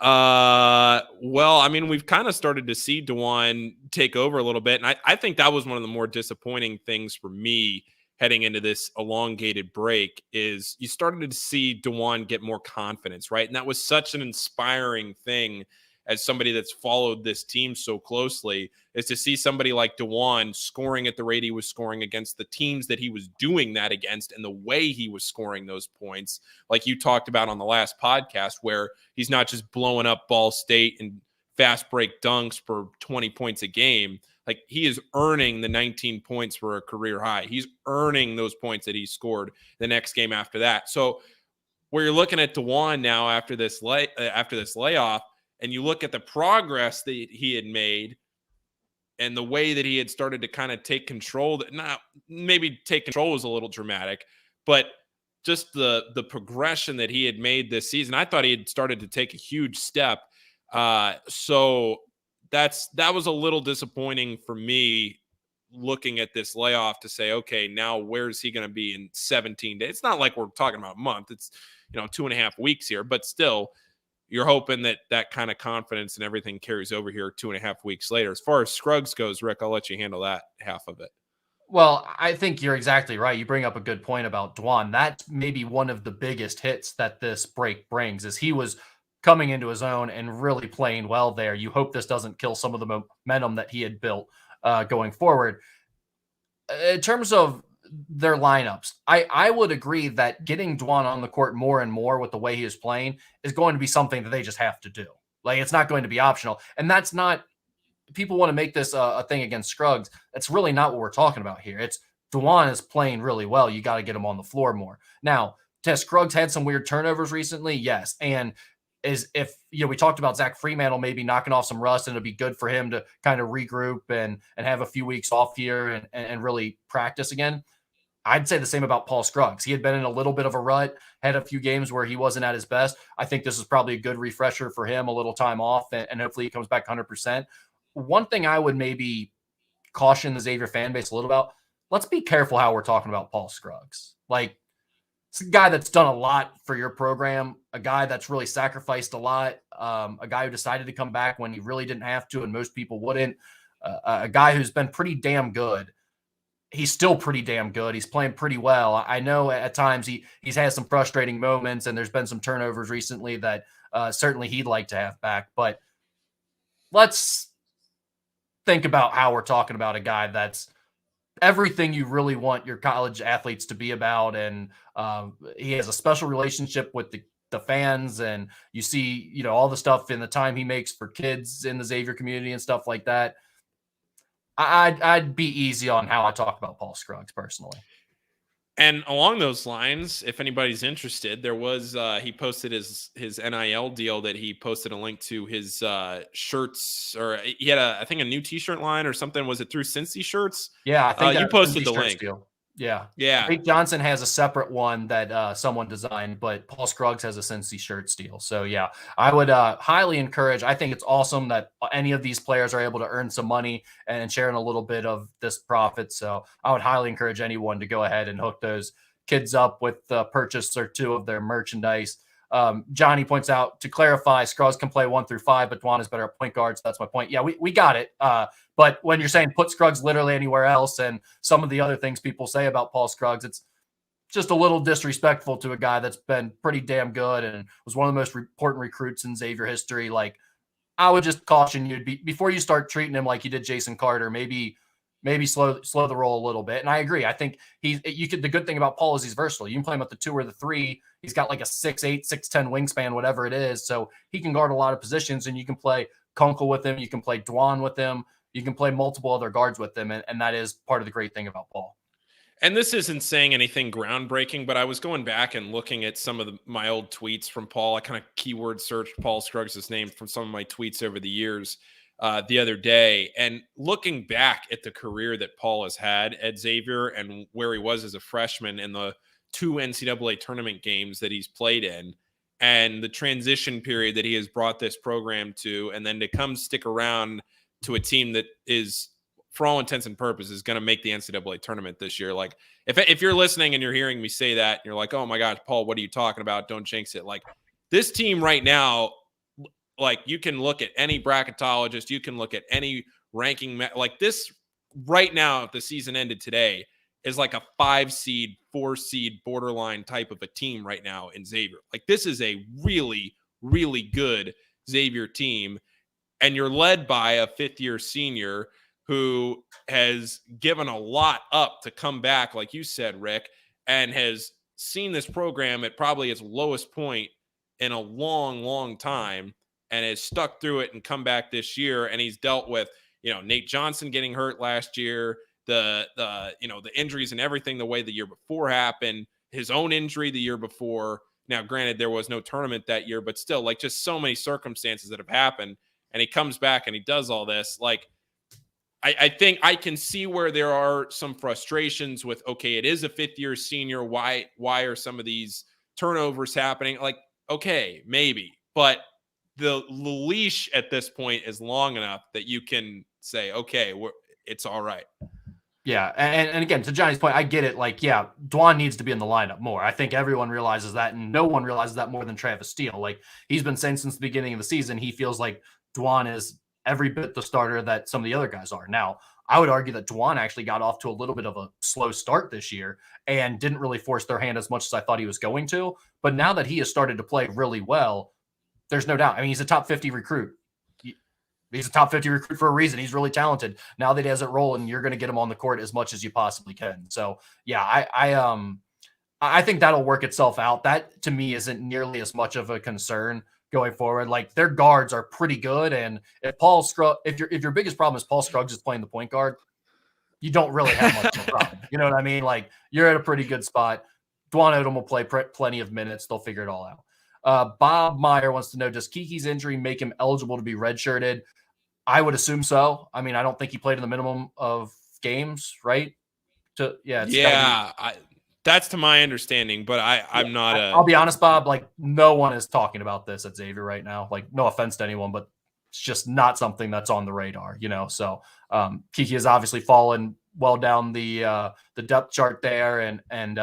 Well, I mean, we've kind of started to see DeJuan take over a little bit, and I think that was one of the more disappointing things for me heading into this elongated break is you started to see DeJuan get more confidence, right? And that was such an inspiring thing as somebody that's followed this team so closely, is to see somebody like DeJuan scoring at the rate he was scoring against the teams that he was doing that against, and the way he was scoring those points, like you talked about on the last podcast, where he's not just blowing up Ball State and fast break dunks for 20 points a game. Like, he is earning the 19 points for a career high. He's earning those points that he scored the next game after that. So where you're looking at DeJuan now after this layoff, and you look at the progress that he had made and the way that he had started to kind of take control, maybe take control was a little dramatic, but just the progression that he had made this season, I thought he had started to take a huge step. So that was a little disappointing for me, looking at this layoff, to say, okay, now where's he going to be in 17 days? It's not like we're talking about a month. It's, 2.5 weeks here, but still, you're hoping that kind of confidence and everything carries over here 2.5 weeks later. As far as Scruggs goes, Rick, I'll let you handle that half of it. Well, I think you're exactly right. You bring up a good point about DeJuan. That's maybe one of the biggest hits that this break brings, is he was coming into his own and really playing well there. You hope this doesn't kill some of the momentum that he had built going forward. In terms of their lineups, I would agree that getting DeJuan on the court more and more with the way he is playing is going to be something that they just have to do. Like, it's not going to be optional. And that's not, people want to make this a thing against Scruggs. That's really not what we're talking about here. It's DeJuan is playing really well. You got to get him on the floor more. Now, Tess Scruggs had some weird turnovers recently. Yes. And we talked about Zach Fremantle maybe knocking off some rust, and it'll be good for him to kind of regroup and have a few weeks off here and really practice again. I'd say the same about Paul Scruggs. He had been in a little bit of a rut, had a few games where he wasn't at his best. I think this is probably a good refresher for him, a little time off, and hopefully he comes back 100%. One thing I would maybe caution the Xavier fan base a little about, let's be careful how we're talking about Paul Scruggs. Like, it's a guy that's done a lot for your program, a guy that's really sacrificed a lot, a guy who decided to come back when he really didn't have to and most people wouldn't, a guy who's been pretty damn good. He's still pretty damn good. He's playing pretty well. I know at times he's had some frustrating moments, and there's been some turnovers recently that certainly he'd like to have back. But let's think about how we're talking about a guy that's everything you really want your college athletes to be about. And he has a special relationship with the fans, and you see, all the stuff in the time he makes for kids in the Xavier community and stuff like that. I'd be easy on how I talk about Paul Scruggs personally. And along those lines, if anybody's interested, there was he posted his NIL deal that he posted a link to his shirts, or he had I think a new T-shirt line or something. Was it through Cincy Shirts? Yeah, I think you posted the link. Deal. Yeah. Yeah. Nate Johnson has a separate one that someone designed, but Paul Scruggs has a Cincy shirt steal. So yeah, I would highly encourage. I think it's awesome that any of these players are able to earn some money and sharing a little bit of this profit. So I would highly encourage anyone to go ahead and hook those kids up with the purchase or two of their merchandise. Johnny points out, to clarify, Scruggs can play 1 through 5, but Dwan is better at point guard. So that's my point. Yeah, we got it. But when you're saying put Scruggs literally anywhere else, and some of the other things people say about Paul Scruggs, it's just a little disrespectful to a guy that's been pretty damn good and was one of the most important recruits in Xavier history. Like, I would just caution you before you start treating him like you did Jason Carter, maybe slow the roll a little bit. And I agree. I think the good thing about Paul is he's versatile. You can play him at the 2 or the 3. He's got like a 6'8", 6'10" wingspan, whatever it is. So he can guard a lot of positions, and you can play Kunkel with him. You can play Dwan with him. You can play multiple other guards with them. And that is part of the great thing about Paul. And this isn't saying anything groundbreaking, but I was going back and looking at some of my old tweets from Paul. I kind of keyword searched Paul Scruggs' name from some of my tweets over the years the other day. And looking back at the career that Paul has had at Xavier and where he was as a freshman in the 2 NCAA tournament games that he's played in, and the transition period that he has brought this program to, and then to come stick around to a team that is, for all intents and purposes, going to make the NCAA tournament this year. Like, if you're listening and you're hearing me say that, and you're like, oh my gosh, Paul, what are you talking about? Don't jinx it. Like, this team right now, like, you can look at any bracketologist, you can look at any ranking, like this right now, if the season ended today, is like a 5 seed, 4 seed borderline type of a team right now in Xavier. Like, this is a really, really good Xavier team. And you're led by a 5th-year senior who has given a lot up to come back, like you said, Rick, and has seen this program at probably its lowest point in a long, long time, and has stuck through it and come back this year. And he's dealt with, Nate Johnson getting hurt last year, the injuries and everything the way the year before happened, his own injury the year before. Now, granted, there was no tournament that year, but still, like, just so many circumstances that have happened. And he comes back and he does all this. Like, I think I can see where there are some frustrations with, okay, it is a 5th-year senior. Why are some of these turnovers happening? Like, okay, maybe. But the leash at this point is long enough that you can say, okay, it's all right. Yeah, and again, to Johnny's point, I get it. Like, yeah, Dwan needs to be in the lineup more. I think everyone realizes that, and no one realizes that more than Travis Steele. Like, he's been saying since the beginning of the season, he feels like Dwan is every bit the starter that some of the other guys are. Now, I would argue that Dwan actually got off to a little bit of a slow start this year and didn't really force their hand as much as I thought he was going to. But now that he has started to play really well, there's no doubt. I mean, he's a top 50 recruit. He's a top 50 recruit for a reason. He's really talented. Now that he has it rolling, you're going to get him on the court as much as you possibly can. So, yeah, I think that'll work itself out. That, to me, isn't nearly as much of a concern going forward. Like, their guards are pretty good, and if your biggest problem is Paul Scruggs is playing the point guard, you don't really have much of a problem. You know what I mean? Like, you're at a pretty good spot. Dwan Odom will play plenty of minutes. They'll figure it all out. Bob Meyer wants to know, does Kiki's injury make him eligible to be redshirted? I would assume so. I mean, I don't think he played in the minimum of games, right? That's to my understanding, but I'm not. I'll be honest, Bob. Like, no one is talking about this at Xavier right now. Like, no offense to anyone, but it's just not something that's on the radar. So Kiki has obviously fallen well down the depth chart there, and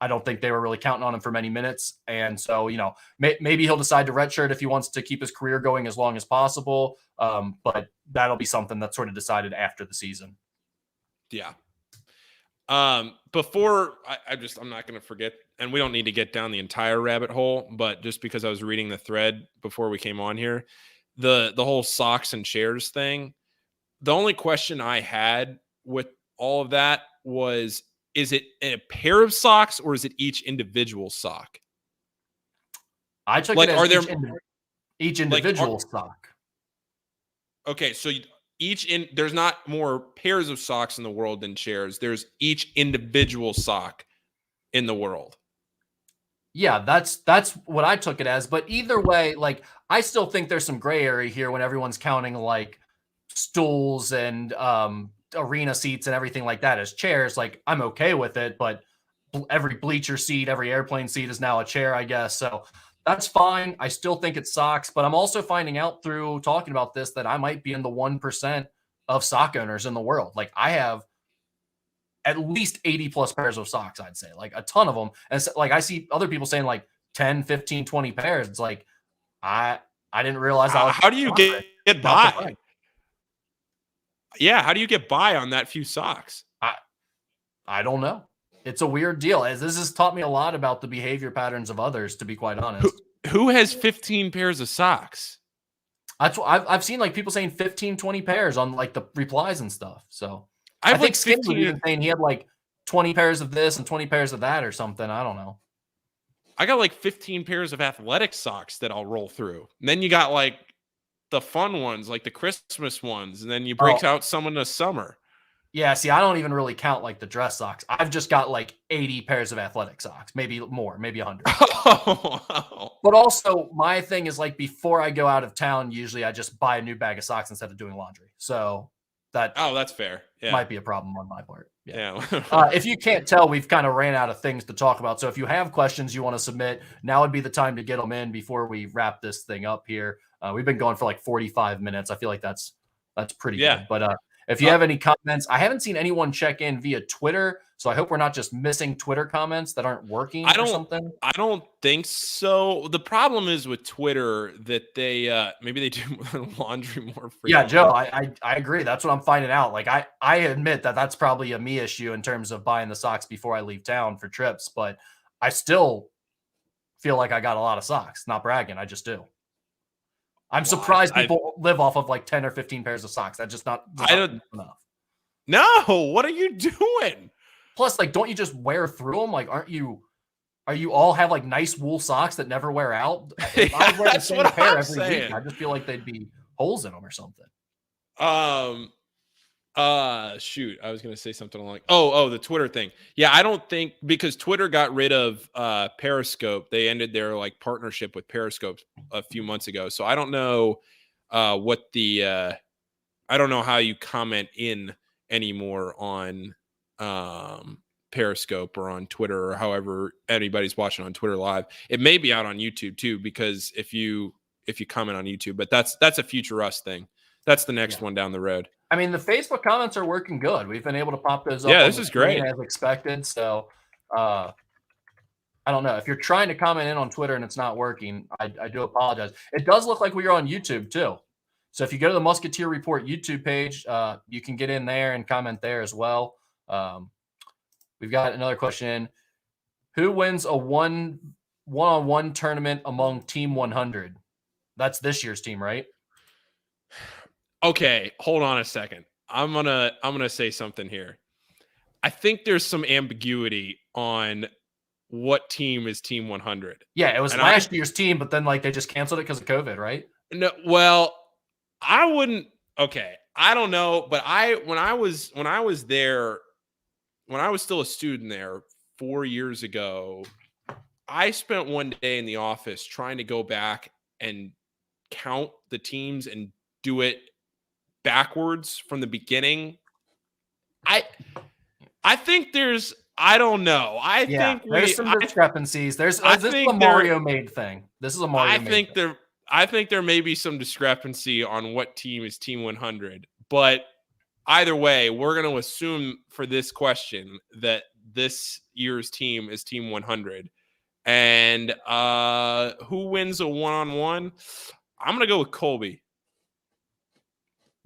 I don't think they were really counting on him for many minutes. And so, maybe he'll decide to redshirt if he wants to keep his career going as long as possible. But that'll be something that's sort of decided after the season. Yeah. Before I'm not going to forget, and we don't need to get down the entire rabbit hole, but just because I was reading the thread before we came on here, the whole socks and chairs thing, the only question I had with all of that was, is it a pair of socks or is it each individual sock? I took it as each individual sock. Okay, so there's not more pairs of socks in the world than chairs. There's each individual sock in the world. Yeah, that's what I took it as. But either way, like, I still think there's some gray area here when everyone's counting like stools and arena seats and everything like that as chairs, like I'm okay with it, but every bleacher seat, every airplane seat is now a chair, I guess. So that's fine. I still think it sucks, but I'm also finding out through talking about this that I might be in the 1% of sock owners in the world. Like I have at least 80 plus pairs of socks, I'd say, like a ton of them. And so, like I see other people saying like 10, 15, 20 pairs. It's like I didn't realize I was How do you get not by? Yeah, how do you get by on that few socks? I don't know. It's a weird deal. As this has taught me a lot about the behavior patterns of others, to be quite honest. Who has 15 pairs of socks? That's what I've seen, like people saying 15, 20 pairs on like the replies and stuff. So I think like Skinny was 15. even saying he had like 20 pairs of this and 20 pairs of that or something. I don't know. I got like 15 pairs of athletic socks that I'll roll through. And then you got like the fun ones, like the Christmas ones, and then you break out some in the summer. Yeah, see, I don't even really count like the dress socks. I've just got like 80 pairs of athletic socks, maybe more, maybe 100. Oh, wow. But also, my thing is like before I go out of town, usually I just buy a new bag of socks instead of doing laundry. So that's fair. Yeah. Might be a problem on my part. Yeah. If you can't tell, we've kind of ran out of things to talk about. So if you have questions you want to submit, now would be the time to get them in before we wrap this thing up here. We've been going for like 45 minutes. I feel like that's pretty good. But if you have any comments, I haven't seen anyone check in via Twitter, so I hope we're not just missing Twitter comments that aren't working or something. I don't think so. The problem is with Twitter that they maybe they do laundry more frequently. Yeah, Joe, I agree. That's what I'm finding out. Like I admit that that's probably a me issue in terms of buying the socks before I leave town for trips, but I still feel like I got a lot of socks. Not bragging, I just do. I'm surprised people live off of like 10 or 15 pairs of socks. That's just not enough. No, what are you doing? Plus, like, don't you just wear through them? Like, are you all have like nice wool socks that never wear out? If I wear the same pair every week, I just feel like they'd be holes in them or something. Shoot, I was gonna say something like the Twitter thing. Yeah, I don't think, because Twitter got rid of Periscope, they ended their like partnership with Periscope a few months ago. So I don't know what the I don't know how you comment in anymore on Periscope or on Twitter or however anybody's watching on Twitter Live. It may be out on YouTube too, because if you comment on YouTube, but that's a future us thing. That's the next one down the road. I mean, the Facebook comments are working good. We've been able to pop those up. Yeah, this is great as expected. So I don't know if you're trying to comment in on Twitter and it's not working. I do apologize. It does look like we are on YouTube too. So if you go to the Musketeer Report YouTube page, you can get in there and comment there as well. We've got another question. Who wins a one-on-one tournament among Team 100? That's this year's team, right? Okay, hold on a second. I'm gonna say something here. I think there's some ambiguity on what team is Team 100. Yeah, it was last year's team, but then like they just canceled it because of COVID, right? No, well, I wouldn't. Okay, I don't know, but when I was there, when I was still a student there 4 years ago, I spent one day in the office trying to go back and count the teams and do it backwards from the beginning. I think there's, I don't know. I think there's some discrepancies. This is a Mario made thing. This is a Mario made thing. I think there may be some discrepancy on what team is Team 100, but either way, we're going to assume for this question that this year's team is Team 100. And who wins a one-on-one? I'm going to go with Colby.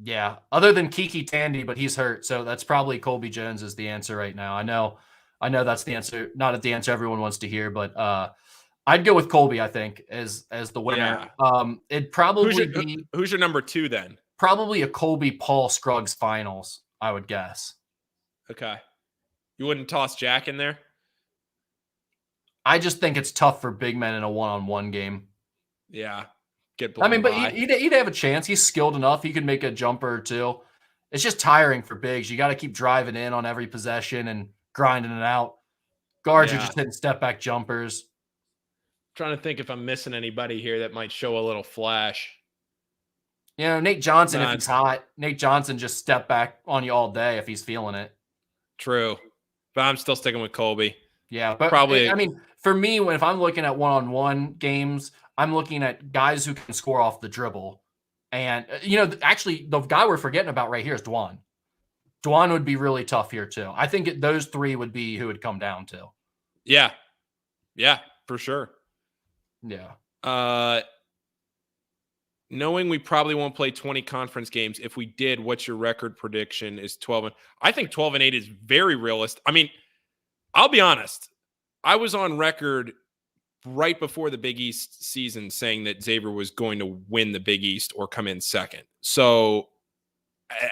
Yeah, other than Kiki Tandy, but he's hurt, so that's probably Colby Jones is the answer right now. I know that's the answer, not the answer everyone wants to hear, but I'd go with Colby, I think, as the winner. Yeah. It'd probably be who's your number two then? Probably a Colby Paul Scruggs finals, I would guess. Okay. You wouldn't toss Jack in there? I just think it's tough for big men in a one-on-one game. Yeah. But he'd have a chance. He's skilled enough. He could make a jumper or two. It's just tiring for bigs. You got to keep driving in on every possession and grinding it out. Guards are just hitting step-back jumpers. Trying to think if I'm missing anybody here that might show a little flash. You know, Nate Johnson, if Nah, he's hot, Nate Johnson just step back on you all day if he's feeling it. true. But I'm still sticking with Colby. Yeah, but I Probably, mean, for me, if I'm looking at one-on-one games, I'm looking at guys who can score off the dribble. And actually, the guy we're forgetting about right here is Dwan. Dwan would be really tough here too. I think those three would be who would come down to. yeah. Yeah, for sure. Yeah. Knowing we probably won't play 20 conference games, if we did, what's your record prediction? Is 12? I think 12-8 is very realistic. I mean, I'll be honest. I was on record right before the Big East season saying that Xavier was going to win the Big East or come in second. So,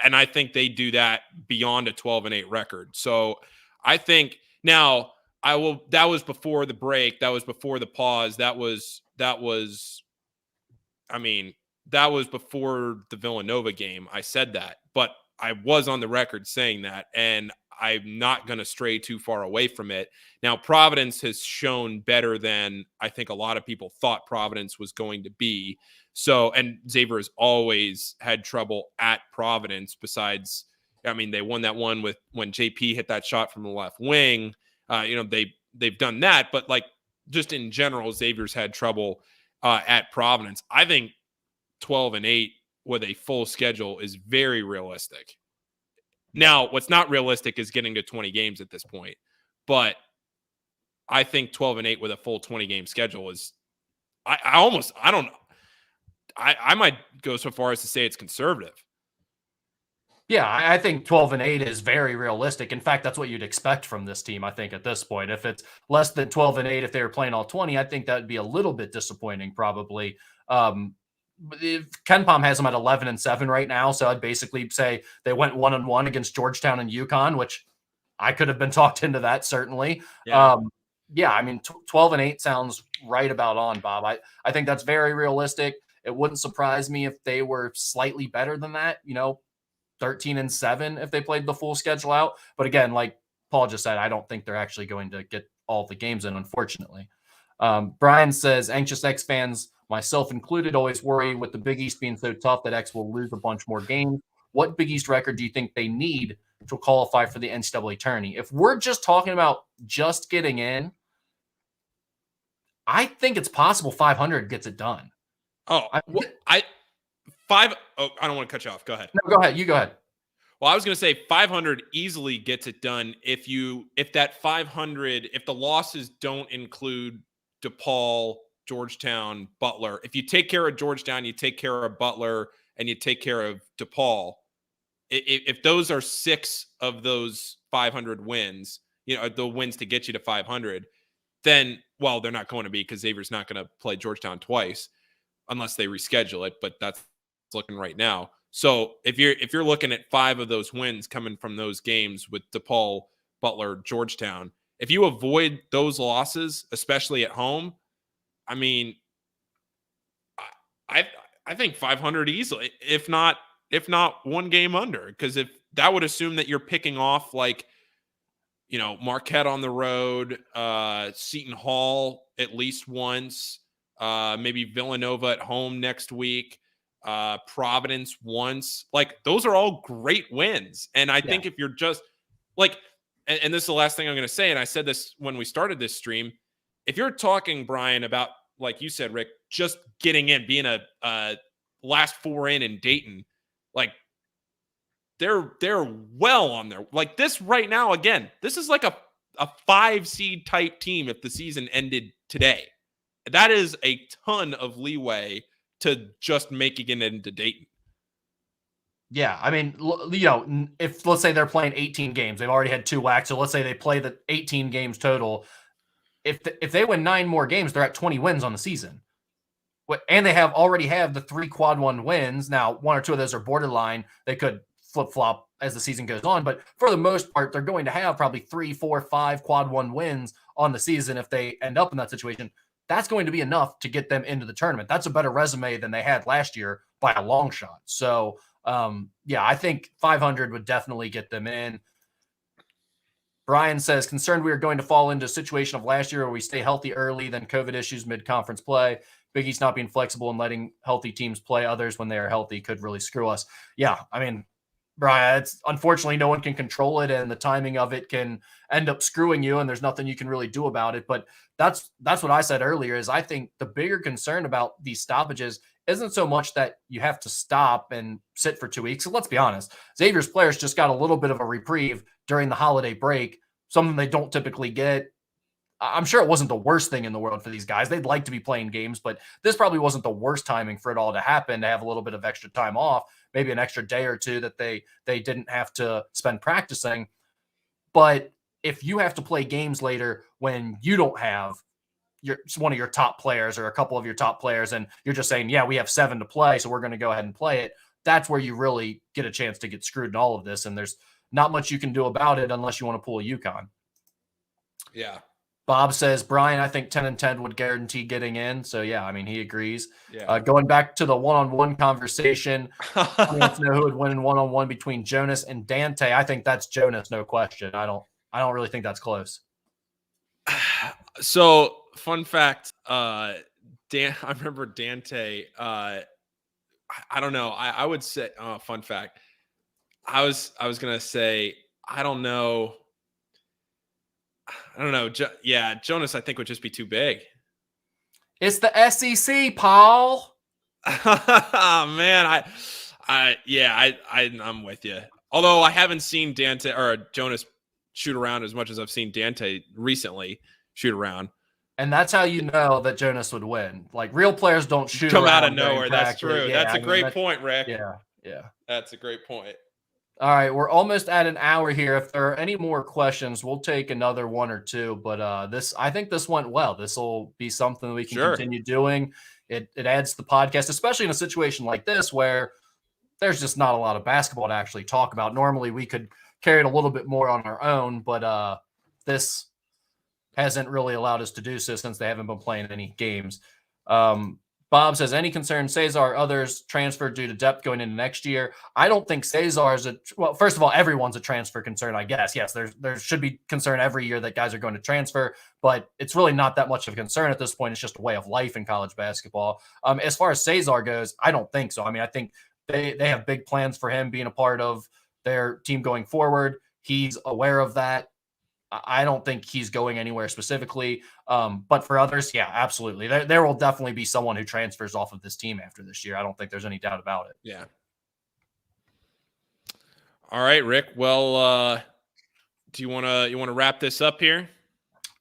and I think they do that beyond a 12-8 record. So I think now that was before the break. That was before the pause. That was, I mean, that was before the Villanova game. I said that, but I was on the record saying that, and I'm not going to stray too far away from it. Now, Providence has shown better than I think a lot of people thought Providence was going to be. So, and Xavier has always had trouble at Providence. Besides, I mean, they won that one with when JP hit that shot from the left wing. They've done that, but like just in general, Xavier's had trouble at Providence. I think 12-8 with a full schedule is very realistic. Now, what's not realistic is getting to 20 games at this point, but I think 12-8 with a full 20 game schedule is. I might go so far as to say it's conservative. Yeah, I think 12-8 is very realistic. In fact, that's what you'd expect from this team, I think, at this point. If it's less than 12-8, if they were playing all 20, I think that would be a little bit disappointing, probably. KenPom has them at 11-7 right now, so I'd basically say they went 1-1 against Georgetown and UConn, which I could have been talked into that, certainly. Yeah. I mean, 12-8 sounds right about on, Bob. I think that's very realistic. It wouldn't surprise me if they were slightly better than that, 13-7 if they played the full schedule out. But again, like Paul just said, I don't think they're actually going to get all the games in, unfortunately. Brian says, anxious X fans, myself included, always worry with the Big East being so tough that X will lose a bunch more games. What Big East record do you think they need to qualify for the NCAA tourney? If we're just talking about just getting in, I think it's possible 500 gets it done. I don't want to cut you off. Go ahead. No, go ahead. You go ahead. Well, I was going to say 500 easily gets it done if that 500, if the losses don't include DePaul, Georgetown, Butler. If you take care of Georgetown, you take care of Butler, and you take care of DePaul. If those are 6 of those 500 wins, the wins to get you to 500, then, well, they're not going to be because Xavier's not going to play Georgetown twice unless they reschedule it, but that's looking right now. So if you're looking at 5 of those wins coming from those games with DePaul, Butler, Georgetown, if you avoid those losses, especially at home, I mean, I think 500 easily, if not one game under, because if that would assume that you're picking off like, Marquette on the road, Seton Hall at least once, maybe Villanova at home next week, Providence once. Like, those are all great wins. And I think if you're just like, and this is the last thing I'm going to say, and I said this when we started this stream, if you're talking, Brian, about, like you said, Rick, just getting in, being a last 4 in Dayton, like, they're well on their, like, this right now, again, this is like a 5 seed type team if the season ended today. That is a ton of leeway to just making it into Dayton. Yeah, I mean, if let's say they're playing 18 games, they've already had 2 whacks. So let's say they play the 18 games total. If they win 9 more games, they're at 20 wins on the season. And they already have the 3 quad 1 wins. Now, 1 or 2 of those are borderline. They could flip-flop as the season goes on. But for the most part, they're going to have probably 3, 4, 5 quad 1 wins on the season if they end up in that situation. That's going to be enough to get them into the tournament. That's a better resume than they had last year by a long shot. So, I think 500 would definitely get them in. Brian says, concerned we are going to fall into a situation of last year where we stay healthy early, then COVID issues mid-conference play. Big East not being flexible and letting healthy teams play others when they are healthy could really screw us. Yeah, I mean, Brian, it's unfortunately no one can control it, and the timing of it can end up screwing you, and there's nothing you can really do about it. But that's what I said earlier. Is I think the bigger concern about these stoppages isn't so much that you have to stop and sit for 2 weeks. So let's be honest, Xavier's players just got a little bit of a reprieve during the holiday break, something they don't typically get. I'm sure it wasn't the worst thing in the world for these guys. They'd like to be playing games, but this probably wasn't the worst timing for it all to happen, to have a little bit of extra time off, maybe an extra day or two that they didn't have to spend practicing. But if you have to play games later when you don't have one of your top players or a couple of your top players, and you're just saying, yeah, we have 7 to play, so we're going to go ahead and play it, that's where you really get a chance to get screwed in all of this. And there's not much you can do about it unless you want to pull a UConn. Yeah. Bob says, Brian, I think 10 and 10 would guarantee getting in. So, yeah, I mean, he agrees. Yeah. Going back to the one-on-one conversation, I want to know who would win in one-on-one between Jonas and Dante. I think that's Jonas, no question. I don't really think that's close. So, fun fact, I remember Dante. I don't know. I would say, fun fact. I was gonna say, I don't know. Jonas, I think, would just be too big. It's the SEC, Paul. Man, I'm with you. Although I haven't seen Dante or Jonas shoot around as much as I've seen Dante recently shoot around. And that's how you know that Jonas would win. Like, real players don't shoot come around out of nowhere. That's true. Yeah, that's a great point, Rick. Yeah. That's a great point. All right, we're almost at an hour here. If there are any more questions, we'll take another 1 or 2. But I think this went well. This will be something we can continue doing. It adds to the podcast, especially in a situation like this where there's just not a lot of basketball to actually talk about. Normally, we could carry it a little bit more on our own, but this hasn't really allowed us to do so since they haven't been playing any games. Bob says, any concern Cesar or others transferred due to depth going into next year? I don't think Cesar is well, first of all, everyone's a transfer concern, I guess. Yes, there should be concern every year that guys are going to transfer, but it's really not that much of a concern at this point. It's just a way of life in college basketball. As far as Cesar goes, I don't think so. I mean, I think they have big plans for him being a part of their team going forward. He's aware of that. I don't think he's going anywhere specifically. But for others, yeah, absolutely. There will definitely be someone who transfers off of this team after this year. I don't think there's any doubt about it. Yeah. All right, Rick. Well, do you want to wrap this up here?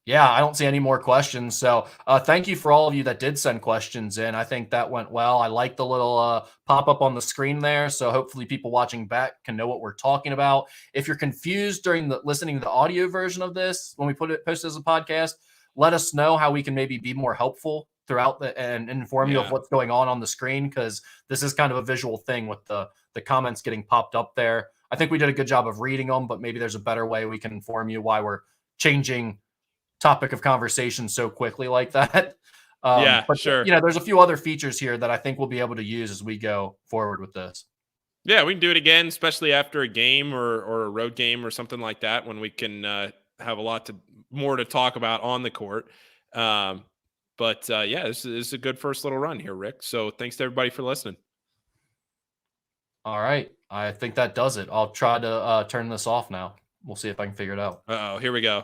Yeah, I don't see any more questions. So thank you for all of you that did send questions in. I think that went well. I like the little pop-up on the screen there. So hopefully people watching back can know what we're talking about. If you're confused during listening to the audio version of this, when we post it as a podcast, let us know how we can maybe be more helpful throughout and inform you of what's going on the screen, because this is kind of a visual thing with the comments getting popped up there. I think we did a good job of reading them, but maybe there's a better way we can inform you why we're changing topic of conversation so quickly like that. But sure. There's a few other features here that I think we'll be able to use as we go forward with this. Yeah, we can do it again, especially after a game or a road game or something like that, when we can have a lot more to talk about on the court. This is a good first little run here, Rick. So thanks to everybody for listening. All right. I think that does it. I'll try to turn this off now. We'll see if I can figure it out. Uh-oh, here we go.